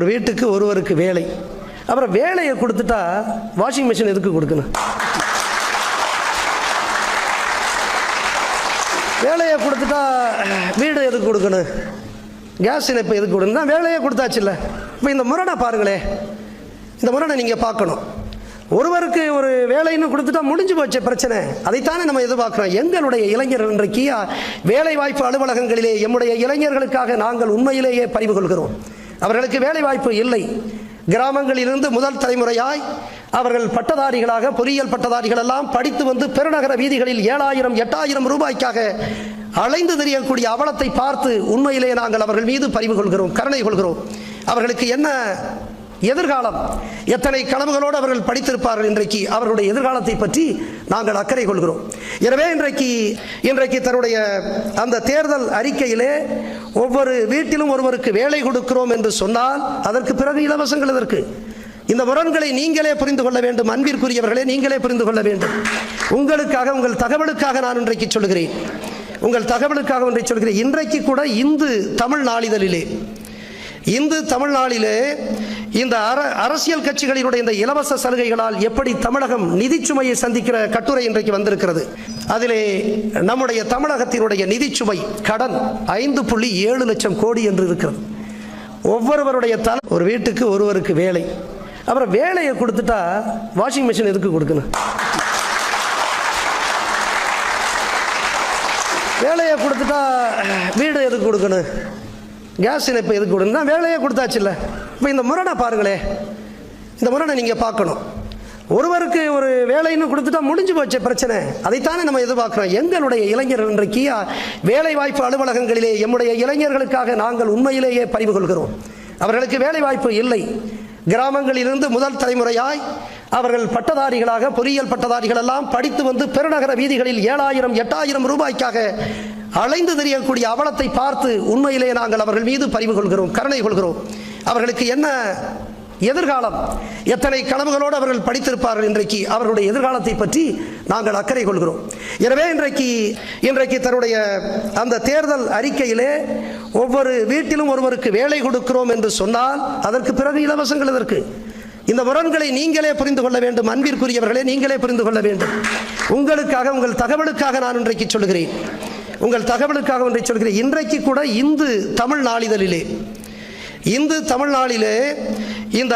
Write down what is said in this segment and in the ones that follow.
ஒரு வீட்டுக்கு ஒருவருக்கு வேலை. அப்புறம் வேலையை கொடுத்துட்டா வாஷிங் மிஷின் எதுக்கு கொடுக்கணும்? வேலையை கொடுத்துட்டா வீடு எதுக்கு கொடுக்கணும்? கேஸ் இணைப்பு எதுக்கு கொடுக்கணும்? வேலையை கொடுத்தாச்சு இல்லை. இப்போ இந்த முரணை பாருங்களே, இந்த முரணை நீங்கள் பார்க்கணும். ஒருவருக்கு ஒரு வேலைன்னு கொடுத்துட்டா முடிஞ்சு போச்ச பிரச்சனை. அதைத்தானே நம்ம எதிர்பார்க்கிறோம். எங்களுடைய இளைஞர்கள் இன்றைக்கு வேலை வாய்ப்பு அலுவலகங்களிலே எம்முடைய இளைஞர்களுக்காக நாங்கள் உண்மையிலேயே பறிவு கொள்கிறோம். அவர்களுக்கு வேலை வாய்ப்பு இல்லை. கிராமங்களிலிருந்து முதல் தலைமுறையாய் அவர்கள் பட்டதாரிகளாக பொறியியல் பட்டதாரிகள் எல்லாம் படித்து வந்து பெருநகர வீதிகளில் 7,000 8,000 ரூபாய்க்காக அலைந்து தெரியக்கூடிய அவலத்தை பார்த்து உண்மையிலே நாங்கள் அவர்கள் மீது பறிவு கொள்கிறோம், கருணை கொள்கிறோம். அவர்களுக்கு என்ன எதிர்காலம், எத்தனை கனவுகளோடு அவர்கள் படித்திருப்பார்கள். இன்றைக்கு அவர்களுடைய எதிர்காலத்தை பற்றி நாங்கள் அக்கறை கொள்கிறோம். எனவே இன்றைக்கு தன்னுடைய அந்த தேர்தல் அறிக்கையிலே ஒவ்வொரு வீட்டிலும் ஒருவருக்கு வேலை கொடுக்கிறோம் என்று சொன்னால் அதற்கு பிறகு இலவசங்கள் எதற்கு? இந்த முரண்களை நீங்களே புரிந்து கொள்ள வேண்டும். அன்பிற்குரியவர்களே, நீங்களே புரிந்து கொள்ள வேண்டும். உங்களுக்காக, உங்கள் தகவலுக்காக நான் இன்றைக்கு சொல்கிறேன். உங்கள் தகவலுக்காக ஒன்றை சொல்கிறேன். இன்றைக்கு கூட இந்து தமிழ் நாளிதழிலே இந்த அரசியல் கட்சிகளினுடைய இந்த இலவச சலுகைகளால் எப்படி தமிழகம் நிதிச்சுமையை சந்திக்கிற கட்டுரை இன்றைக்கு வந்திருக்கிறது. அதிலே நம்முடைய தமிழகத்தினுடைய நிதிச்சுமை கடன் 5.7 லட்சம் கோடி என்று இருக்கிறது. ஒவ்வொருவருடைய ஒரு வீட்டுக்கு ஒருவருக்கு வேலை. அப்புறம் வேலையை கொடுத்துட்டா வாஷிங் மிஷின் எதுக்கு கொடுக்கணும்? வேலையை கொடுத்துட்டா வீடு எதுக்கு கொடுக்கணும்? கேஸ் இணைப்பு எதுக்கு கொடுக்கணும்? வேலையை கொடுத்தாச்சு இல்லை. இப்போ இந்த முரணை பாருங்களே, இந்த முரணை நீங்கள் பார்க்கணும். ஒருவருக்கு ஒரு வேலைன்னு கொடுத்துட்டா முடிஞ்சு போச்ச பிரச்சனை. அதைத்தானே நம்ம எதிர்பார்க்கிறோம். எங்களுடைய இளைஞர்கள் இன்றைக்கு வேலை வாய்ப்பு அலுவலகங்களிலே எம்முடைய இளைஞர்களுக்காக நாங்கள் உண்மையிலேயே பறிவு கொள்கிறோம். அவர்களுக்கு வேலை வாய்ப்பு இல்லை. கிராமங்களிலிருந்து முதல் தலைமுறையாய் அவர்கள் பட்டதாரிகளாக பொறியியல் பட்டதாரிகள் எல்லாம் படித்து வந்து பெருநகர வீதிகளில் 7,000 8,000 ரூபாய்க்காக அலைந்து தெரியக்கூடிய அவலத்தை பார்த்து உண்மையிலே நாங்கள் அவர்கள் மீது பறிவு கொள்கிறோம், கருணை கொள்கிறோம். அவர்களுக்கு என்ன எதிர்காலம், எத்தனை கனவுகளோடு அவர்கள் படித்திருப்பார்கள். இன்றைக்கு அவர்களுடைய எதிர்காலத்தை பற்றி நாங்கள் அக்கறை கொள்கிறோம். எனவே இன்றைக்கு தன்னுடைய அந்த தேர்தல் அறிக்கையிலே ஒவ்வொரு வீட்டிலும் ஒருவருக்கு வேலை கொடுக்கிறோம் என்று சொன்னால் அதற்கு பிறகு இலவசங்கள் எதற்கு? இந்த முரண்களை நீங்களே புரிந்து கொள்ள வேண்டும். அன்பிற்குரியவர்களே, நீங்களே புரிந்து கொள்ள வேண்டும். உங்களுக்காக, உங்கள் தகவலுக்காக நான் இன்றைக்கு சொல்கிறேன். உங்கள் தகவலுக்காக ஒன்றை சொல்கிறேன். இன்றைக்கு கூட இந்து தமிழ் நாளிதழிலே இந்த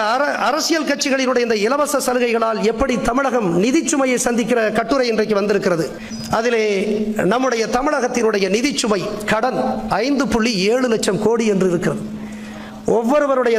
அரசியல் கட்சிகளினுடைய இந்த இலவச சலுகைகளால் எப்படி தமிழகம் நிதிச்சுமையை சந்திக்கிற கட்டுரை இன்றைக்கு வந்திருக்கிறது. அதிலே நம்முடைய தமிழகத்தினுடைய நிதிச்சுமை கடன் 5.7 லட்சம் கோடி என்று இருக்கிறது. ஒவ்வொருவருடைய